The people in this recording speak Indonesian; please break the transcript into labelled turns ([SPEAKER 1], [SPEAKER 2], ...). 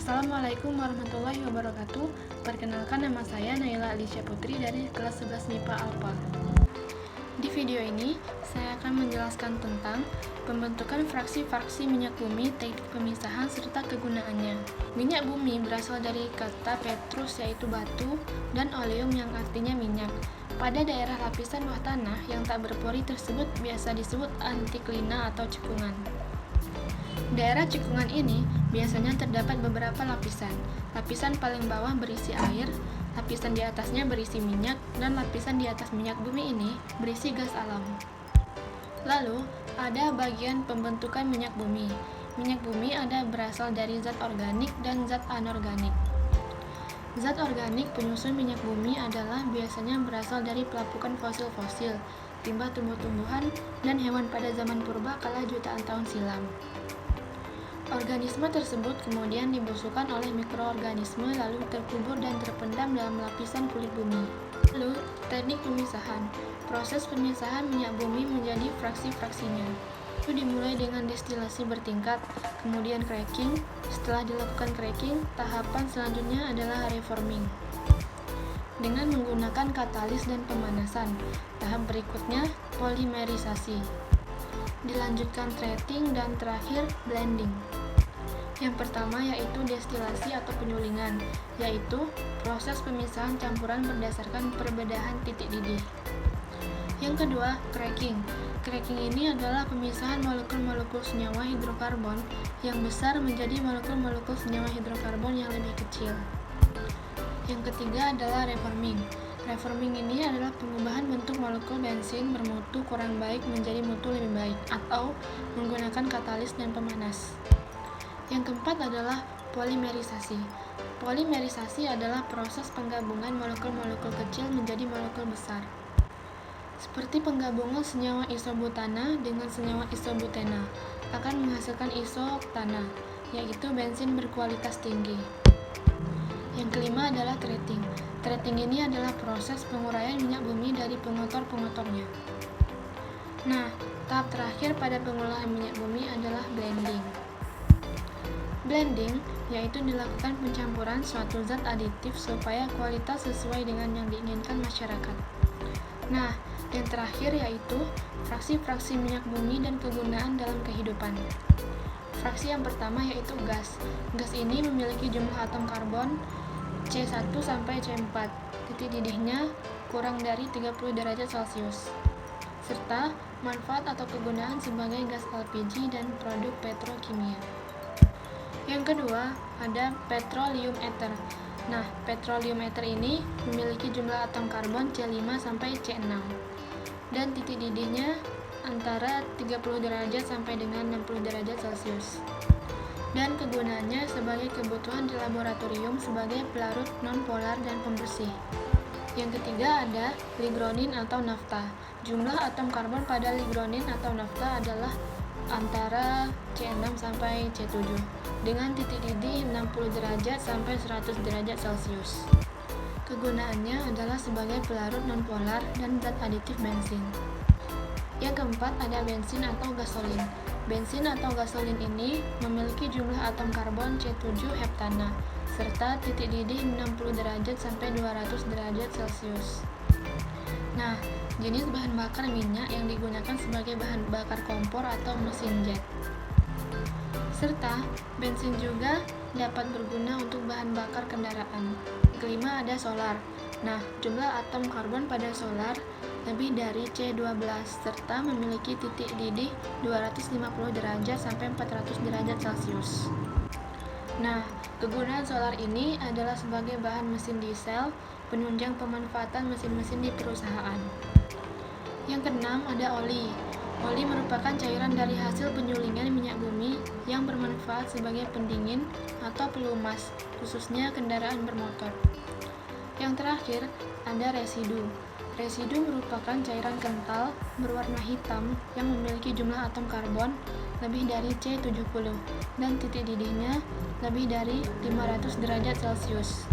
[SPEAKER 1] Assalamualaikum warahmatullahi wabarakatuh. Perkenalkan, nama saya Naila Alicia Putri dari kelas 11 MIPA Alpha. Di video ini, saya akan menjelaskan tentang pembentukan fraksi-fraksi minyak bumi, teknik pemisahan, serta kegunaannya. Minyak bumi berasal dari kata petrus, yaitu batu, dan oleum yang artinya minyak. Pada daerah lapisan bawah tanah yang tak berpori tersebut biasa disebut antiklina atau cekungan. Daerah cekungan ini biasanya terdapat beberapa lapisan. Lapisan paling bawah berisi air, lapisan di atasnya berisi minyak, dan lapisan di atas minyak bumi ini berisi gas alam. Lalu, ada bagian pembentukan minyak bumi. Minyak bumi ada berasal dari zat organik dan zat anorganik. Zat organik penyusun minyak bumi adalah biasanya berasal dari pelapukan fosil-fosil, limbah tumbuh-tumbuhan, dan hewan pada zaman purba kala jutaan tahun silam. Organisme tersebut kemudian dibusukkan oleh mikroorganisme lalu terkubur dan terpendam dalam lapisan kulit bumi. Lalu, teknik pemisahan. Proses pemisahan minyak bumi menjadi fraksi-fraksinya. Itu dimulai dengan destilasi bertingkat, kemudian cracking. Setelah dilakukan cracking, tahapan selanjutnya adalah reforming dengan menggunakan katalis dan pemanasan. Tahap berikutnya polimerisasi. Dilanjutkan treating dan terakhir blending. Yang pertama yaitu destilasi atau penyulingan, yaitu proses pemisahan campuran berdasarkan perbedaan titik didih. Yang kedua, cracking. Cracking ini adalah pemisahan molekul-molekul senyawa hidrokarbon yang besar menjadi molekul-molekul senyawa hidrokarbon yang lebih kecil. Yang ketiga adalah reforming. Reforming ini adalah pengubahan bentuk molekul bensin bermutu kurang baik menjadi mutu lebih baik, atau menggunakan katalis dan pemanas. Yang keempat adalah polimerisasi. Polimerisasi adalah proses penggabungan molekul-molekul kecil menjadi molekul besar. Seperti penggabungan senyawa isobutana dengan senyawa isobutena akan menghasilkan isoktana, yaitu bensin berkualitas tinggi. Yang kelima adalah treating. Treating ini adalah proses penguraian minyak bumi dari pengotor-pengotornya. Nah, tahap terakhir pada pengolahan minyak bumi adalah blending. Blending yaitu dilakukan pencampuran suatu zat aditif supaya kualitas sesuai dengan yang diinginkan masyarakat. Nah, yang terakhir yaitu fraksi-fraksi minyak bumi dan kegunaan dalam kehidupan. Fraksi yang pertama yaitu gas. Gas ini memiliki jumlah atom karbon C1 sampai C4. Titik didihnya kurang dari 30 derajat Celcius. Serta manfaat atau kegunaan sebagai gas LPG dan produk petrokimia. Yang kedua, ada petroleum ether. Nah, petroleum ether ini memiliki jumlah atom karbon C5 sampai C6 dan titik didihnya antara 30 derajat sampai dengan 60 derajat Celcius. Dan kegunaannya sebagai kebutuhan di laboratorium sebagai pelarut nonpolar dan pembersih. Yang ketiga ada ligronin atau nafta. Jumlah atom karbon pada ligronin atau nafta adalah antara C6 sampai C7 dengan titik didih 60 derajat sampai 100 derajat Celcius. Kegunaannya adalah sebagai pelarut nonpolar dan zat aditif bensin. Yang keempat ada bensin atau gasolin. Bensin atau gasolin ini memiliki jumlah atom karbon C7 heptana serta titik didih 60 derajat sampai 200 derajat Celcius. Nah, jenis bahan bakar minyak yang digunakan sebagai bahan bakar kompor atau mesin jet. Serta bensin juga dapat berguna untuk bahan bakar kendaraan. Kelima ada solar. Nah, jumlah atom karbon pada solar lebih dari C12 serta memiliki titik didih 250 derajat sampai 400 derajat Celcius. Nah, kegunaan solar ini adalah sebagai bahan mesin diesel, penunjang pemanfaatan mesin-mesin di perusahaan. Yang keenam ada oli. Oli merupakan cairan dari hasil penyulingan minyak bumi yang bermanfaat sebagai pendingin atau pelumas, khususnya kendaraan bermotor. Yang terakhir ada residu. Residu merupakan cairan kental berwarna hitam yang memiliki jumlah atom karbon lebih dari C70 dan titik didihnya lebih dari 500 derajat Celcius.